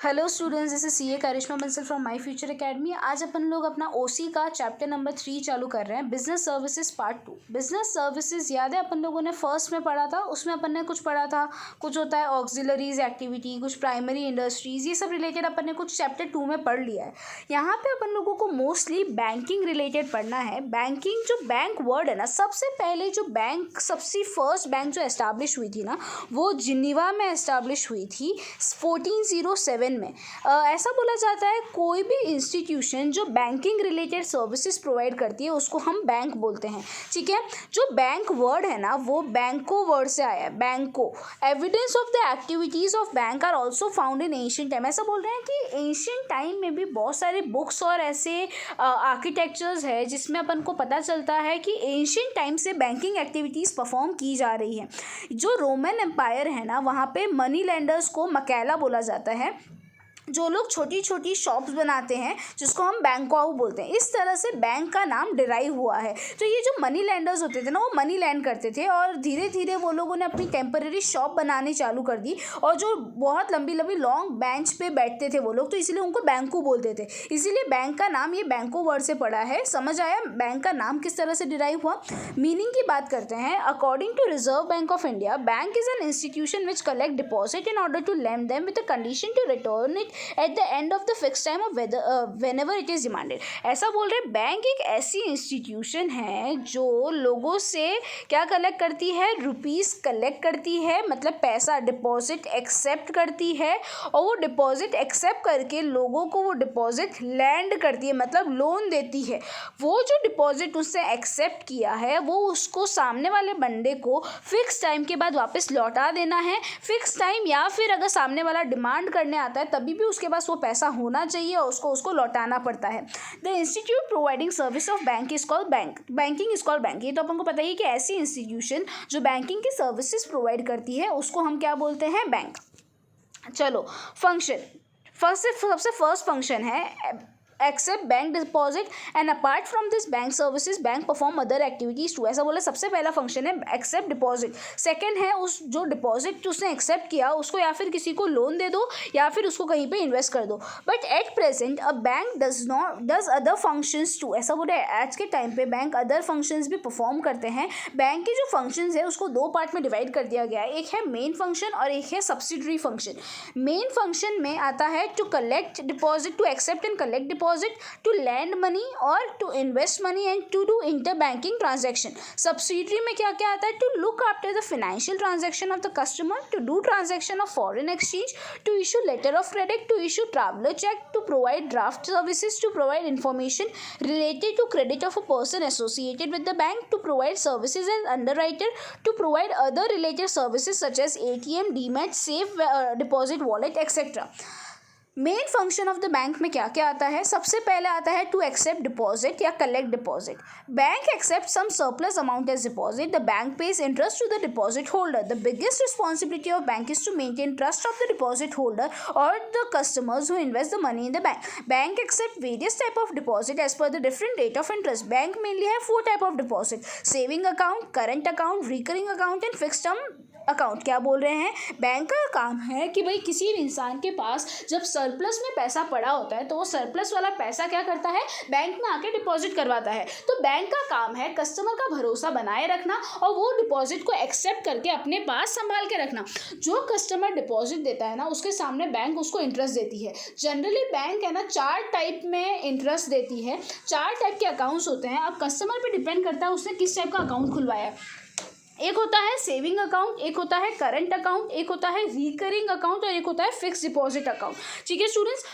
Hello students, this is CA Karishma Bansal from my future academy. आज अपन लोग अपना ओसी का चैप्टर नंबर 3 चालू कर रहे हैं, business services part 2। Business services याद है अपन लोगों ने फर्स्ट में पढ़ा था, उसमें अपन ने कुछ पढ़ा था, कुछ होता है ऑक्सिलरीज एक्टिविटी, कुछ प्राइमरी इंडस्ट्रीज, ये सब रिलेटेड अपन ने कुछ चैप्टर 2 में पढ़ लिया है। यहाँ पे अपन लोगों को मोस्टली बैंकिंग रिलेटेड पढ़ना है। बैंकिंग जो बैंक वर्ड है ना, सबसे पहले जो बैंक, सबसे फर्स्ट बैंक जो एस्टैब्लिश हुई थी ना, वो जिनीवा में एस्टैब्लिश हुई थी 1407 में। ऐसा बोला जाता है कोई भी इंस्टीट्यूशन जो बैंकिंग रिलेटेड सर्विसेज प्रोवाइड करती है उसको हम बैंक बोलते हैं। ठीक है, जो बैंक वर्ड है ना वो बैंको वर्ड से आया है, बैंको। Evidence of the activities of bank are also found in ancient time. ऐसा बोल रहे हैं कि एंशिएंट टाइम में भी बहुत सारे बुक्स और ऐसे आर्किटेक्चर्स है जिसमें अपन को पता चलता है कि एंशिएंट टाइम से बैंकिंग एक्टिविटीज परफॉर्म की जा रही है। जो रोमन एम्पायर है ना, वहाँ पे मनी लेंडर्स को मकैला बोला जाता है। जो लोग छोटी छोटी शॉप्स बनाते हैं जिसको हम बैंकों बोलते हैं, इस तरह से बैंक का नाम डिराइव हुआ है। तो ये जो मनी लैंडर्स होते थे ना, वो मनी लैंड करते थे और धीरे धीरे वो लोगों ने अपनी टेम्पररी शॉप बनानी चालू कर दी। और जो बहुत लंबी लंबी लॉन्ग बेंच पे बैठते थे वो लोग, तो इसलिए उनको बैंकू बोलते थे। इसीलिए बैंक का नाम ये बैंको वर्ड से पड़ा है। समझ आया बैंक का नाम किस तरह से डिराइव हुआ। मीनिंग की बात करते हैं। According to reserve bank of India, bank is an institution which collect deposit in order to lend them with a condition to return it at the end of the fix time of whenever it is demanded. ऐसा बोल रहे bank एक ऐसी institution है जो लोगों से क्या कलेक्ट करती है, रुपीस कलेक्ट करती है, मतलब पैसा डिपॉजिट एक्सेप्ट करती है, और वो डिपॉजिट एक्सेप्ट करके लोगों को वो डिपॉजिट लैंड करती है, मतलब लोन देती है। वो जो डिपॉजिट उससे एक्सेप्ट किया है वो उसको सामने वाले बंदे को फिक्स टाइम के बाद वापस लौटा देना है। फिक्स टाइम या फिर अगर सामने वाला डिमांड करने आता है तभी भी उसके पास वो पैसा होना चाहिए और उसको लौटाना पड़ता है। The institute providing service of bank is called bank. Banking is called bank. ये तो अपन को पता ही है कि ऐसी इंस्टीट्यूशन जो बैंकिंग की सर्विसेज प्रोवाइड करती है उसको हम क्या बोलते हैं, बैंक। चलो फंक्शन, सबसे फर्स्ट फंक्शन है except bank deposit and apart from this bank services bank perform other activities too. ऐसा बोला सबसे पहला फंक्शन है एक्सेप्ट डिपॉजिट। सेकंड है उस जो डिपॉजिट उसने एक्सेप्ट किया उसको या फिर किसी को लोन दे दो या फिर उसको कहीं पे इन्वेस्ट कर दो। But at present a bank does other functions too. ऐसा बोला आज के टाइम पे बैंक अदर फंक्शंस भी परफॉर्म करते हैं। बैंक के जो फंक्शंस है उसको दो पार्ट में डिवाइड कर दिया गया है, एक है मेन फंक्शन और एक है सब्सिडरी फंक्शन। मेन फंक्शन में आता है to collect deposit, to except and collect deposit, to lend money or to invest money and to do interbanking transaction. Subsidiary में क्या क्या आता है, to look after the financial transaction of the customer, to do transaction of foreign exchange, to issue letter of credit, to issue traveler check, to provide draft services, to provide information related to credit of a person associated with the bank, to provide services as underwriter, to provide other related services such as ATM, DMAT, safe deposit wallet, etc. Main function of the bank में क्या क्या आता है, सबसे पहले आता है to accept deposit या collect deposit. Bank accept some surplus amount as deposit, the bank pays interest to the deposit holder. The biggest responsibility of bank is to maintain trust of the deposit holder और the customers who invest the money in the bank. Bank accept various type of deposit as पर the different rate of interest. Bank mainly है 4 type of deposit, saving account, current account, recurring account and fixed term account. क्या बोल रहे हैं, bank का काम है कि भाई किसी भी इंसान के पास जब सरप्लस में पैसा पड़ा होता है तो वो सरप्लस वाला पैसा क्या करता है, बैंक में आके डिपॉजिट करवाता है। तो बैंक का काम है कस्टमर का भरोसा बनाए रखना और वो डिपॉजिट को एक्सेप्ट करके अपने पास संभाल के रखना। जो कस्टमर डिपॉजिट देता है ना उसके सामने बैंक उसको इंटरेस्ट देती है। जनरली बैंक है ना 4 टाइप में इंटरेस्ट देती है। 4 टाइप के अकाउंट्स होते हैं। अब कस्टमर पे डिपेंड करता है उसने किस टाइप का अकाउंट खुलवाया है। एक होता है सेविंग अकाउंट, एक होता है करंट अकाउंट, एक होता है रिकरिंग अकाउंट और एक होता है फिक्स डिपॉजिट अकाउंट। ठीक है स्टूडेंट्स,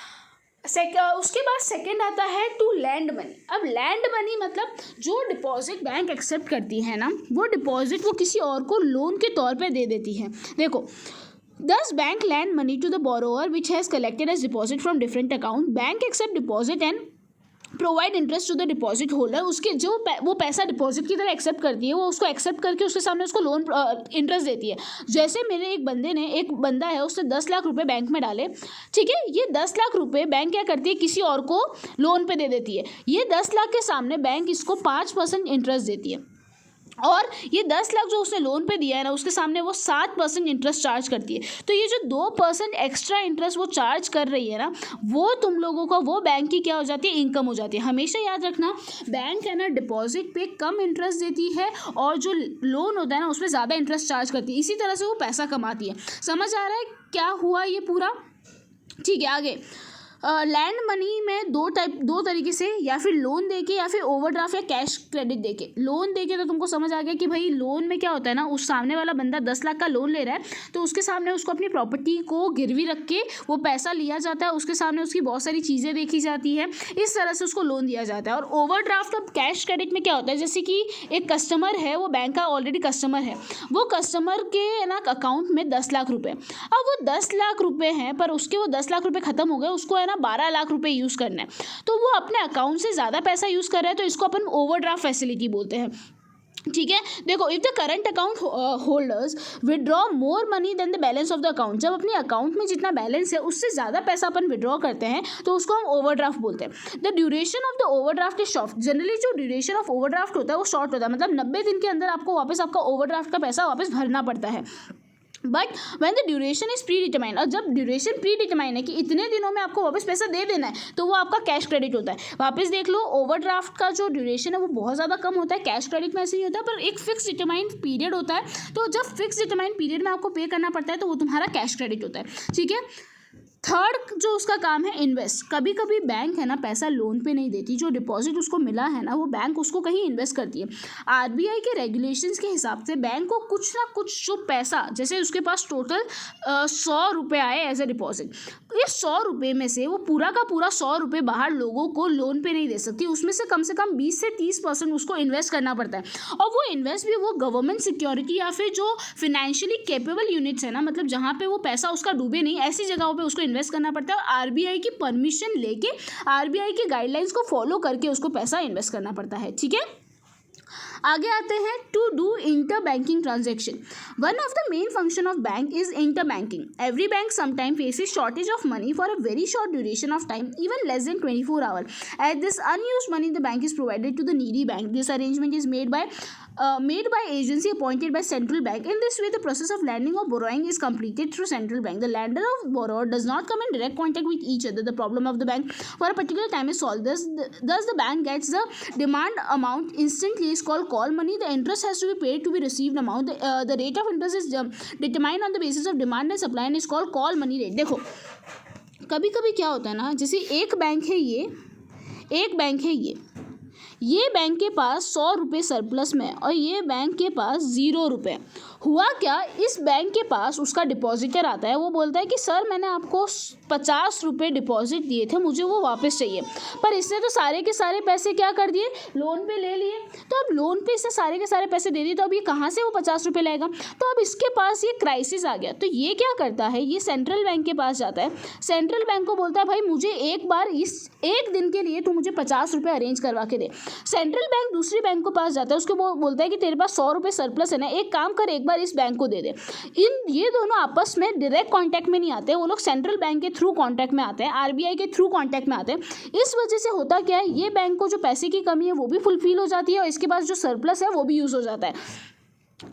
उसके बाद सेकंड आता है टू लैंड मनी। अब लैंड मनी मतलब जो डिपॉजिट बैंक एक्सेप्ट करती है ना, वो डिपॉजिट वो किसी और को लोन के तौर पे दे देती है। देखो, Thus bank lend money to the borrower which has collected as deposit from different account. Bank accept deposit and provide interest to the deposit holder. उसके जो वो पैसा डिपॉजिट की तरह एक्सेप्ट करती है वो उसको एक्सेप्ट करके उसके सामने उसको लोन इंटरेस्ट देती है। जैसे मेरे एक बंदा है उसने 10 लाख रुपए बैंक में डाले, ठीक है, ये 10 लाख रुपए बैंक क्या करती है, किसी और को लोन पे दे देती है। ये 10 लाख के सामने बैंक इसको 5% इंटरेस्ट देती है। और ये 10 लाख जो उसने लोन पे दिया है ना, उसके सामने वो 7% इंटरेस्ट चार्ज करती है। तो ये जो 2% एक्स्ट्रा इंटरेस्ट वो चार्ज कर रही है ना, वो तुम लोगों का वो बैंक की क्या हो जाती है, इनकम हो जाती है। हमेशा याद रखना, बैंक है ना डिपॉजिट पे कम इंटरेस्ट देती है और जो लोन होता है ना उसमें ज़्यादा इंटरेस्ट चार्ज करती है। इसी तरह से वो पैसा कमाती है। समझ आ रहा है क्या हुआ ये पूरा? ठीक है, आगे लैंड मनी में दो तरीके से, या फिर लोन देके या फिर ओवरड्राफ्ट या कैश क्रेडिट देके। लोन देके तो तुमको समझ आ गया कि भाई लोन में क्या होता है ना, उस सामने वाला बंदा 10 लाख का लोन ले रहा है तो उसके सामने उसको अपनी प्रॉपर्टी को गिरवी रख के वो पैसा लिया जाता है, उसके सामने उसकी बहुत सारी चीज़ें देखी जाती है, इस तरह से उसको लोन दिया जाता है। और ओवरड्राफ्ट और कैश क्रेडिट में क्या होता है, जैसे कि एक कस्टमर है, वो बैंक का ऑलरेडी कस्टमर है, वो कस्टमर के ना अकाउंट में 10 लाख रुपये, अब वो 10 लाख रुपये हैं पर उसके वो 10 लाख रुपये ख़त्म हो गए, उसको है ना 12 लाख रुपए यूज़ करना है, तो वो अपने अकाउंट से ज़्यादा पैसा यूज़ कर रहा है, तो इसको अपन ओवरड्राफ्ट फैसिलिटी बोलते हैं। ठीक है, देखो, if the current account holders withdraw more money than the balance of the account, जब अपने अकाउंट में जितना बैलेंस है उससे ज़्यादा पैसा अपन विड्रॉ करते हैं तो उसको हम ओवरड्राफ्ट बोलते हैं। The duration of the overdraft is short, generally जो ड्यूरेशन ऑफ ओवरड्राफ्ट होता है वो शॉर्ट होता है, मतलब 90 दिन के अंदर आपको वापस आपका ओवरड्राफ्ट का पैसा वापस भरना पड़ता है। But when the duration is pre determine, और जब ड्यूरेशन प्री डिटरमाइन है कि इतने दिनों में आपको वापस पैसा दे देना है, तो वो आपका कैश क्रेडिट होता है। वापस देख लो, ओवरड्राफ्ट का जो ड्यूरेशन है वो बहुत ज़्यादा कम होता है, कैश क्रेडिट में ऐसे नहीं होता, पर एक फिक्स डिटरमाइंड पीरियड होता है, तो जब फिक्स डिटरमाइंड पीरियड में आपको पे करना पड़ता है तो वो तुम्हारा कैश क्रेडिट होता है। ठीक है, थर्ड जो उसका काम है इन्वेस्ट। कभी कभी बैंक है ना पैसा लोन पे नहीं देती, जो डिपॉजिट उसको मिला है ना वो बैंक उसको कहीं इन्वेस्ट करती है। आरबीआई के रेगुलेशंस के हिसाब से बैंक को कुछ ना कुछ जो पैसा, जैसे उसके पास टोटल 100 रुपये आए एज ए डिपॉजिट, इस 100 रुपये में से वो पूरा का पूरा 100 रुपये बाहर लोगों को लोन पे नहीं दे सकती, उसमें से कम 20 से 30% उसको इन्वेस्ट करना पड़ता है। और वो इन्वेस्ट भी वो गवर्नमेंट सिक्योरिटी या फिर जो फिनेंशियली कैपेबल यूनिट्स है ना, मतलब जहाँ पे वो पैसा उसका डूबे नहीं, ऐसी जगहों पे उसको इन्वेस्ट करना पड़ता है। और आरबीआई की परमिशन लेके, आरबीआई की गाइडलाइंस को फॉलो करके उसको पैसा इन्वेस्ट करना पड़ता है। ठीक है, आगे आते हैं to do inter banking transaction. One of the main function of bank is inter banking. Every bank sometime faces shortage of money for a very short duration of time, even less than 24 hour. At this unused money the bank is provided to the needy bank. This arrangement is made by agency appointed by central bank. In this way, the process of lending or borrowing is completed through central bank. The lender or borrower does not come in direct contact with each other. The problem of the bank for a particular time is solved. Thus the bank gets the demand amount instantly, is called call money. The interest has to be paid to be received amount. The rate of interest is determined on the basis of demand and supply and is called call money rate. देखो, कभी कभी क्या होता है ना, जैसे एक bank है ये बैंक के पास 100 रुपये सरप्लस में और ये बैंक के पास 0 रुपये। हुआ क्या, इस बैंक के पास उसका डिपॉजिटर आता है, वो बोलता है कि सर मैंने आपको 50 रुपये डिपॉजिट दिए थे, मुझे वो वापस चाहिए। पर इसने तो सारे के सारे पैसे क्या कर दिए, लोन पे ले लिए। तो अब लोन पे इससे सारे के सारे पैसे दे दिए, तो अब ये कहाँ से वो 50 रुपये लाएगा। तो अब इसके पास ये क्राइसिस आ गया। तो ये क्या करता है, ये सेंट्रल बैंक के पास जाता है, सेंट्रल बैंक को बोलता है भाई मुझे एक बार इस एक दिन के लिए तू मुझे 50 रुपये अरेंज करवा के दे। सेंट्रल बैंक दूसरी बैंक को पास जाता है, उसको वो बोलता है कि तेरे पास 100 रुपये सरप्लस है ना, एक काम कर एक बार इस बैंक को दे दे। ये दोनों आपस में डायरेक्ट कांटेक्ट में नहीं आते, वो लोग सेंट्रल बैंक के थ्रू कांटेक्ट में आते हैं, आरबीआई के थ्रू कांटेक्ट में आते हैं। इस वजह से होता क्या है, ये बैंक को जो पैसे की कमी है वो भी फुलफिल हो जाती है और इसके पास जो सरप्लस है वो भी यूज़ हो जाता है।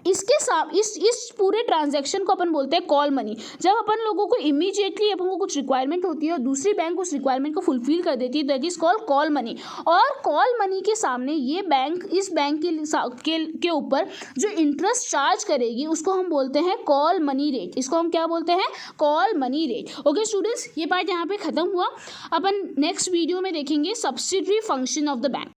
इसके साथ इस पूरे ट्रांजैक्शन को अपन बोलते हैं कॉल मनी। जब अपन लोगों को इमीडिएटली अपन को कुछ रिक्वायरमेंट होती है और दूसरी बैंक उस रिक्वायरमेंट को फुलफिल कर देती है, that is called call money. और कॉल मनी के सामने ये बैंक इस बैंक के ऊपर जो इंटरेस्ट चार्ज करेगी उसको हम बोलते हैं कॉल मनी रेट। इसको हम क्या बोलते हैं, call money rate. Okay students, ये पार्ट यहाँ पे खत्म हुआ। अपन नेक्स्ट वीडियो में देखेंगे subsidiary function of the bank.